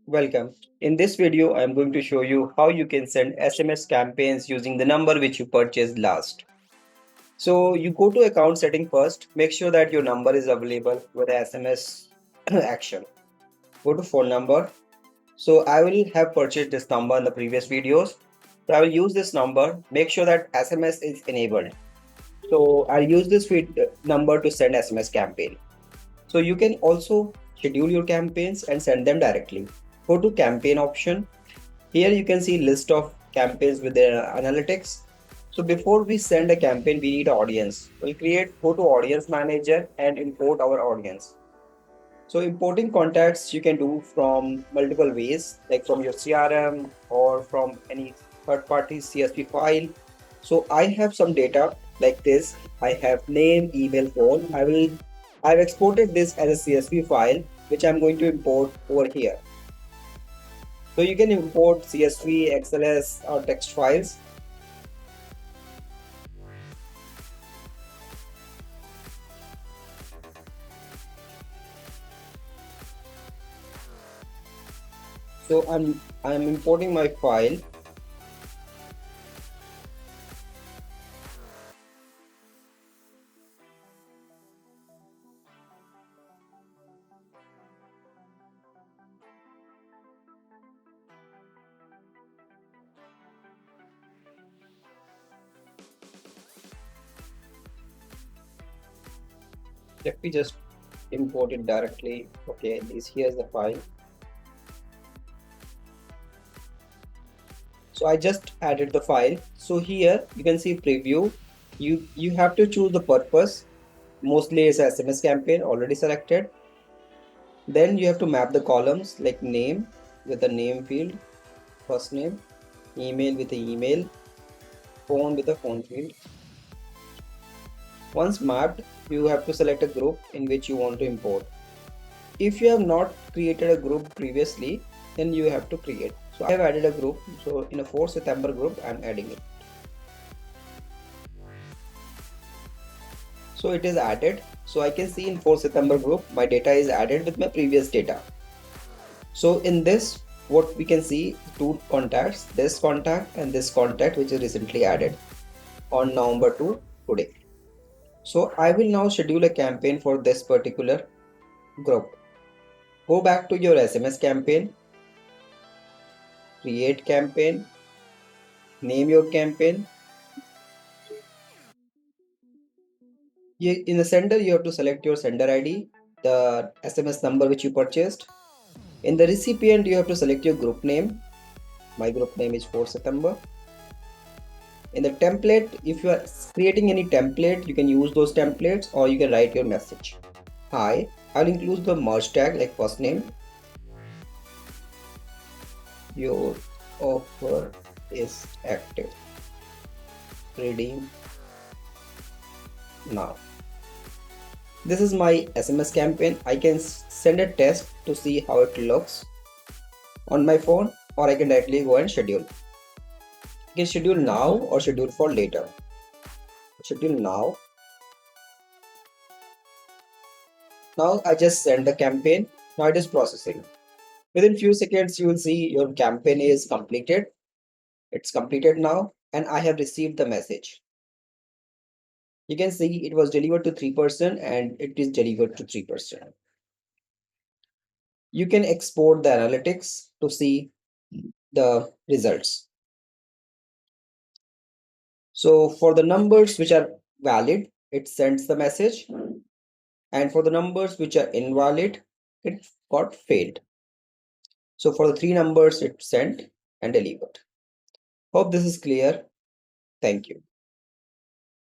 Welcome. In this video, I am going to show you how you can send SMS campaigns using the number which you purchased last. So you go to account setting first, make sure that your number is available with the SMS action. Go to phone number. So I will have purchased this number in the previous videos. So I will use this number, make sure that SMS is enabled. So I'll use this number to send SMS campaign. So you can also schedule your campaigns and send them directly. Go to campaign option. Here you can see list of campaigns with their analytics. So before we send a campaign, we need audience. We'll go to audience manager and import our audience. So importing contacts you can do from multiple ways, like from your CRM or from any third party CSV file. So I have some data like this. I have name, email, phone. I've exported this as a CSV file, which I'm going to import over here. So you can import CSV, XLS or text files. So I'm importing my file. Let me just import it directly. Okay, here's the file. So I just added the file. So here you can see preview. You have to choose the purpose. Mostly it's SMS campaign already selected. Then you have to map the columns like name with the name field, first name, email with the email, phone with the phone field. Once mapped, you have to select a group in which you want to import. If you have not created a group previously, then you have to create. So I have added a group. So in a 4 September group, I'm adding it. So it is added. So I can see in 4 September group, my data is added with my previous data. So in this, what we can see, two contacts, this contact and this contact, which is recently added on November 2 today. So I will now schedule a campaign for this particular group. Go back to your SMS campaign, create campaign, name your campaign. In the sender, you have to select your sender ID, the SMS number which you purchased. In the recipient, you have to select your group name. My group name is 4 September. In the template, if you are creating any template, you can use those templates or you can write your message. Hi, I'll include the merge tag like first name. Your offer is active. Redeem now. This is my SMS campaign. I can send a test to see how it looks on my phone, or I can directly go and schedule. You can schedule now or schedule for later. Schedule now. Now I just send the campaign. Now it is processing. Within few seconds, you will see your campaign is completed. It's completed now, and I have received the message. You can see it was delivered to 3% and it is delivered to 3%. You can export the analytics to see the results. So for the numbers which are valid, it sends the message. And for the numbers which are invalid, it got failed. So for the 3 numbers, it sent and delivered. Hope this is clear. Thank you.